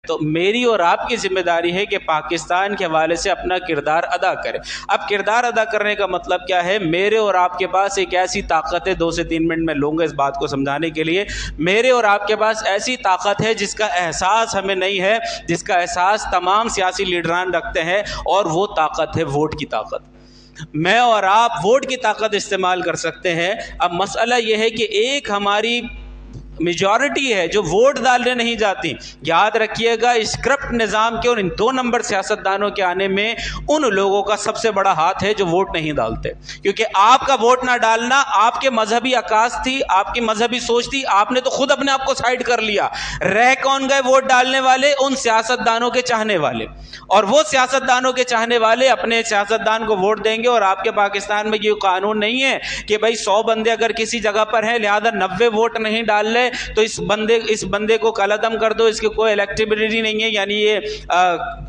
तो मेरी और आपकी जिम्मेदारी है कि पाकिस्तान के हवाले से अपना किरदार अदा करें। अब किरदार अदा करने का मतलब क्या है? मेरे और आपके पास एक ऐसी ताकत है, 2 से 3 मिनट में लूँगा इस बात को समझाने के लिए। मेरे और आपके पास ऐसी ताकत है जिसका एहसास हमें नहीं है, जिसका एहसास तमाम सियासी लीडरान रखते हैं, और वो ताकत है वोट की ताकत। मैं और आप वोट की ताकत इस्तेमाल कर सकते हैं। अब मसला यह है कि एक हमारी मेजॉरिटी है जो वोट डालने नहीं जाती। याद रखिएगा, इस करप्ट निज़ाम के और इन 2 नंबर सियासतदानों के आने में उन लोगों का सबसे बड़ा हाथ है जो वोट नहीं डालते, क्योंकि आपका वोट ना डालना आपके मजहबी अकास थी, आपकी मजहबी सोच थी, आपने तो खुद अपने आप को साइड कर लिया। रह कौन गए वोट डालने वाले? उन सियासतदानों के चाहने वाले। और वो सियासतदानों के चाहने वाले अपने सियासतदान को वोट देंगे। और आपके पाकिस्तान में ये कानून नहीं है कि भाई 100 बंदे अगर किसी जगह पर हैं, लिहाजा 90 वोट नहीं डाल रहे तो इस बंदे को कलअदम कर दो, इसकी कोई इलेक्टिबिलिटी नहीं है, यानी ये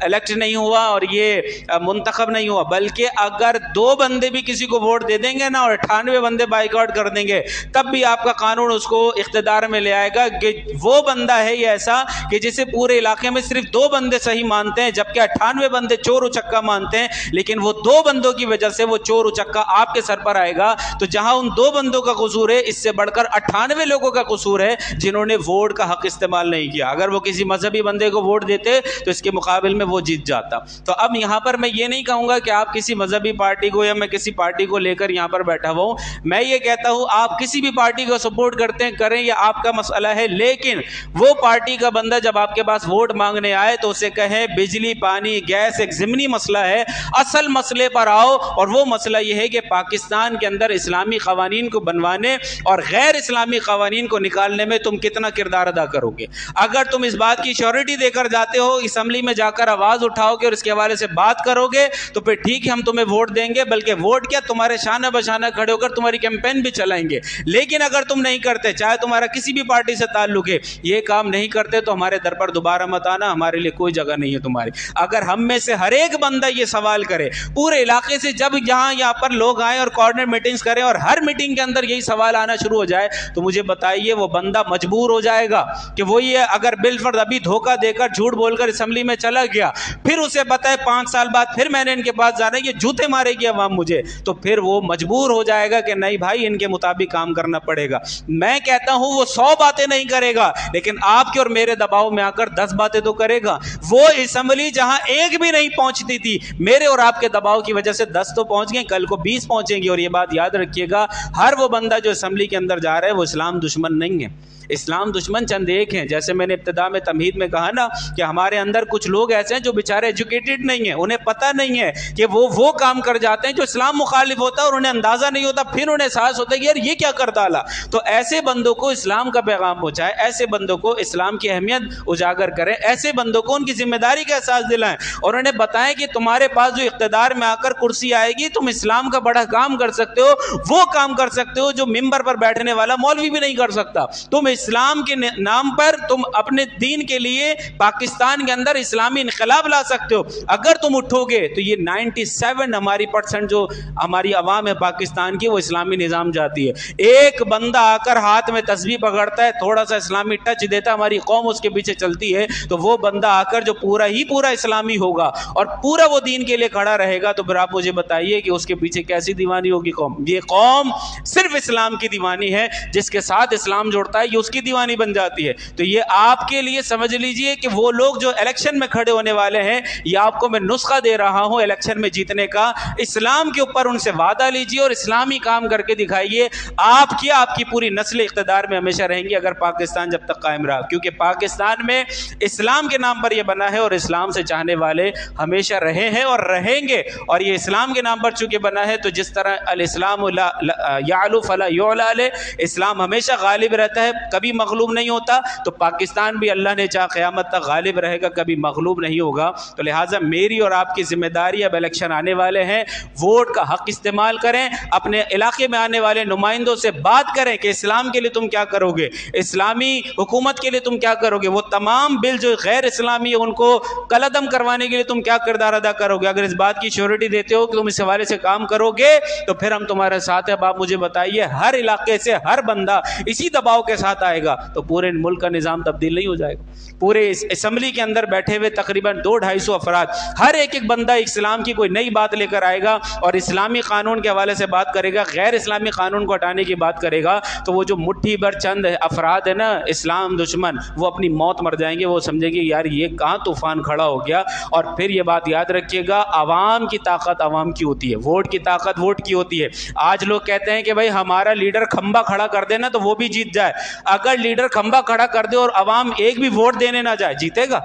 इलेक्ट नहीं हुआ और ये मुंतखब नहीं हुआ। बल्कि अगर 2 बंदे भी किसी को वोट दे देंगे ना और 98 बंदे बाइकआउट कर देंगे, तब भी आपका कानून उसको इख्तिदार में ले आएगा कि वो बंदा है ये ऐसा कि जिसे पूरे इलाके में सिर्फ 2 बंदे सही मानते हैं, जबकि 98 बंदे चोर उचक्का मानते हैं, लेकिन वो 2 बंदों की वजह से वो चोर उचक्का आपके सर पर आएगा। तो जहां उन 2 बंदों का कसूर है, इससे बढ़कर 98 लोगों का कसूर है जिन्होंने वोट का हक इस्तेमाल नहीं किया। अगर वो किसी मजहबी बंदे को वोट देते तो इसके मुकाबले में वो जीत जाता। तो अब यहां पर मैं ये नहीं कहूंगा कि आप किसी मजहबी पार्टी को या मैं किसी पार्टी को लेकर यहां पर बैठा हुआ हूं। मैं ये कहता हूं आप किसी भी पार्टी को सपोर्ट करते हैं करें, या आपका मसला है, लेकिन वो पार्टी का बंदा जब आपके पास वोट मांगने आए तो उसे कहें बिजली पानी गैस एक ज़िमनी मसला है, असल मसले पर आओ। और वो मसला यह है कि पाकिस्तान के अंदर इस्लामी कवानीन को बनवाने और गैर इस्लामी कवानीन को निकालने में तुम कितना किरदार अदा करोगे। अगर तुम इस बात की श्योरिटी देकर जाते हो, असेंबली में जाकर आवाज उठाओगे और इसके हवाले से बात करोगे, तो फिर ठीक है हम तुम्हें वोट देंगे, बल्कि वोट क्या तुम्हारे शाना बशाना खड़े होकर तुम्हारी कैंपेन भी चलाएंगे। लेकिन अगर तुम नहीं करते, चाहे तुम्हारा किसी भी पार्टी से ताल्लुक है, ये काम नहीं करते तो हमारे दर पर दोबारा मत आना, हमारे लिए कोई जगह नहीं है तुम्हारी। अगर हम में से हर एक बंदा ये सवाल करे पूरे इलाके से, जब यहाँ पर लोग आए और कॉर्नर मीटिंग्स करें और हर मीटिंग के अंदर यही सवाल आना शुरू हो जाए, तो मुझे बताइए वो बंदा मजबूर हो जाएगा कि वो ये अगर बिलफर्द अभी धोखा देकर झूठ बोलकर असेंबली में चला गया, फिर उसे बताए 5 साल बाद फिर मैंने इनके पास जाना है, ये जूते मारेगी अवाम मुझे, तो फिर वो मजबूर हो जाएगा कि नहीं भाई इनके मुताबिक काम करना पड़ेगा। मैं कहता हूं वो 100 बातें नहीं करेगा, लेकिन आपके और मेरे दबाव में आकर 10 बातें तो करेगा। वो असेंबली जहां एक भी नहीं पहुंचती थी, मेरे और आपके दबाव की वजह से 10 तो पहुंच गए, कल को 20 पहुंचेंगे। और ये बात याद रखिएगा, हर वो बंदा जो असेंबली के अंदर जा रहा है वो इस्लाम दुश्मन नहीं है। इस्लाम दुश्मन चंद एक हैं। जैसे मैंने इब्तिदा में तमहीद में कहा ना कि हमारे अंदर कुछ लोग ऐसे हैं जो बेचारे एजुकेटेड नहीं है, उन्हें पता नहीं है कि वो काम कर जाते हैं जो इस्लाम मुखालिफ होता है, और उन्हें अंदाज़ा नहीं होता, फिर उन्हें एहसास होता है कि यार ये क्या कर डाला। तो ऐसे बंदों को इस्लाम का पैगाम पहुँचाएं, ऐसे बंदों को इस्लाम की अहमियत उजागर करें, ऐसे बंदों को उनकी जिम्मेदारी का एहसास दिलाएं और उन्हें बताएं कि तुम्हारे पास जो इख्तिदार में आकर कुर्सी आएगी, तुम इस्लाम का बड़ा काम कर सकते हो, वो काम कर सकते हो जो मिंबर पर बैठने वाला मौलवी भी नहीं कर सकता। तुम इस्लाम के नाम पर तुम अपने दीन के लिए पाकिस्तान के अंदर इस्लामी इनकलाब ला सकते हो। अगर तुम उठोगे तो ये 97% जो हमारी आवाम है पाकिस्तान की, वो इस्लामी निज़ाम जाती है। एक बंदा आकर हाथ में तस्बीह पकड़ता है, थोड़ा सा इस्लामी टच देता है, हमारी कौम उसके पीछे चलती है, तो वो बंदा आकर जो पूरा ही पूरा इस्लामी होगा और पूरा वो दीन के लिए खड़ा रहेगा, तो फिर आप मुझे बताइए कि उसके पीछे कैसी दीवानी होगी कौम। ये कौम सिर्फ इस्लाम की दीवानी है, जिसके साथ इस्लाम जुड़ता है ये उसकी दीवानी बन जाती है। तो ये आपके लिए समझ लीजिए कि वो लोग जो इलेक्शन में खड़े होने वाले हैं, ये आपको मैं नुस्खा दे रहा हूं इलेक्शन में जीतने का। इस्लाम के ऊपर उनसे वादा लीजिए और इस्लामी काम करके दिखाइए। आपकी पूरी नस्ल इख्तिदार में हमेशा रहेंगी अगर पाकिस्तान जब तक कायम रहा, क्योंकि पाकिस्तान में इस्लाम के नाम पर यह बना है और इस्लाम से चाहने वाले हमेशा रहे हैं और रहेंगे। और ये इस्लाम के नाम पर चूंकि बना है, तो जिस तरह अल इस्लाम यालू फला युला ले, इस्लाम हमेशा गालिब रहता है, कभी मगलूब नहीं होता, तो पाकिस्तान भी अल्लाह ने चाहा क़यामत तक गालिब रहेगा, कभी मगलूब नहीं होगा। तो लिहाजा मेरी और आपकी जिम्मेदारी, अब इलेक्शन आने वाले हैं, वोट का हक इस्तेमाल करें, अपने इलाके में आने वाले नुमाइंदों से बात करें कि इस्लाम के लिए तुम क्या करोगे, इस्लामी हुकूमत के लिए तुम क्या करोगे, वो तमाम बिल जो गैर इस्लामी है उनको कलअदम करवाने के लिए तुम क्या किरदार अदा करोगे। अगर इस बात की श्योरिटी देते हो कि तुम इस हवाले से काम करोगे, तो फिर हम तुम्हारे साथ हैं। अब आप मुझे बताइए, हर इलाके से हर बंदा इसी दबाव के साथ आएगा तो पूरे मुल्क का निज़ाम तब्दील नहीं हो जाएगा। पूरे असम्बली के अंदर बैठे हुए तकरीबन 200-250 अफराद, हर एक बंदा इस्लाम की कोई नई बात लेकर आएगा और इस्लामी कानून के हवाले से बात करेगा, गैर इस्लामी कानून को हटाने की बात करेगा, तो वो जो मुट्ठी भर चंद अफराद है ना इस्लाम दुश्मन, वो अपनी मौत मर जाएंगे। वो समझेंगे यार ये कहाँ तूफ़ान खड़ा हो गया। और फिर ये बात याद रखिएगा, आवाम की ताकत आवाम की होती है, वोट की ताकत वोट की होती है। आज लोग कहते हैं कि भाई हमारा लीडर खंबा खड़ा कर देना तो वो भी जीत जाए। अगर लीडर खंबा खड़ा कर दे और आवाम एक भी वोट देने ना जाए, जीतेगा?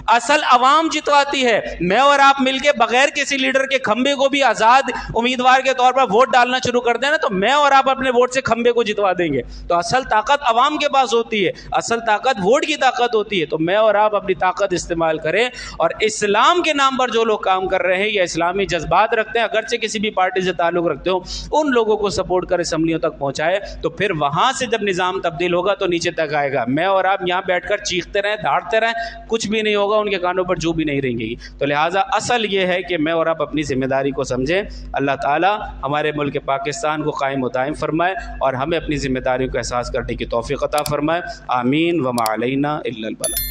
असल आवाम जितवाती है। मैं और आप मिलके बगैर किसी लीडर के खंबे को भी आजाद उम्मीदवार के तौर पर वोट डालना शुरू कर देना तो मैं और आप अपने वोट से खंबे को जितवा देंगे। तो असल ताकत आवाम के पास होती है, असल ताकत वोट की ताकत होती है। तो मैं और आप अपनी ताकत इस्तेमाल करें और इस्लाम के नाम पर जो लोग काम कर रहे हैं या इस्लामी जज्बात रखते हैं, अगरचे किसी भी पार्टी से ताल्लुक रखते हो, उन लोगों को सपोर्ट कर असम्बलियों तक पहुंचाए। तो फिर वहां से जब निज़ाम तब्दील होगा तो नीचे तक आएगा। मैं और आप यहाँ बैठकर चीखते रहें, धाड़ते रहें, कुछ भी नहीं होगा, उनके कानों पर जो भी नहीं रहेंगी। तो लिहाजा असल ये है कि मैं और आप अपनी जिम्मेदारी को समझें। अल्लाह ताला हमारे मुल्क पाकिस्तान को कायम व दायम फरमाए और हमें अपनी जिम्मेदारियों का एहसास करने की तौफीक अता फरमाए। आमीन व मा अलैना इल्लल बलाग।